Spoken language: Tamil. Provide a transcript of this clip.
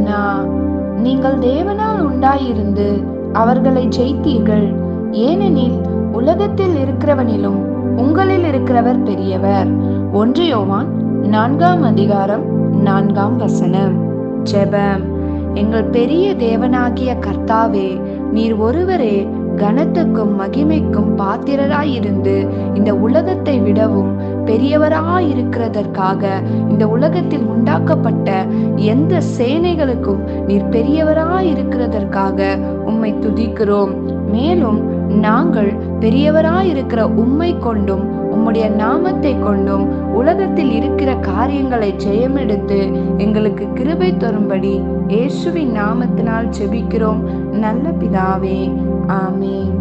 வினா: நீங்கள் தேவனால் உண்டாயிருந்து அவர்களை ஜெயித்தீர்கள், ஏனெனில் உலகத்தில் இருக்கிறவனிலும் உங்களில் இருக்கிறவர் பெரியவர். 1 யோவான் 4:4. ஜெபம். எங்கள் பெரிய தேவனாகிய கர்த்தாவே, நீர் ஒருவரே கனத்துக்கும் மகிமைக்கும் பாத்திரராயிருந்து இந்த உலகத்தை விடவும் பெரியவராயிருக்கிறதற்காக இந்த உலகத்தில் உண்டாக்கப்பட்ட எந்த சேனைகளுக்கும் நீர் பெரியவராயிருக்கிறதற்காக உம்மை துதிக்கிறோம். மேலும் நாங்கள் பெரியவராயிருக்கிற உம்மை கொண்டும் உம்முடைய நாமத்தை கொண்டும் உலகத்தில் இருக்கிற காரியங்களை ஜெயமெடுத்து எங்களுக்கு கிருபை தரும்படி இயேசுவின் நாமத்தினால் ஜெபிக்கிறோம் நல்ல பிதாவே. ஆமென்.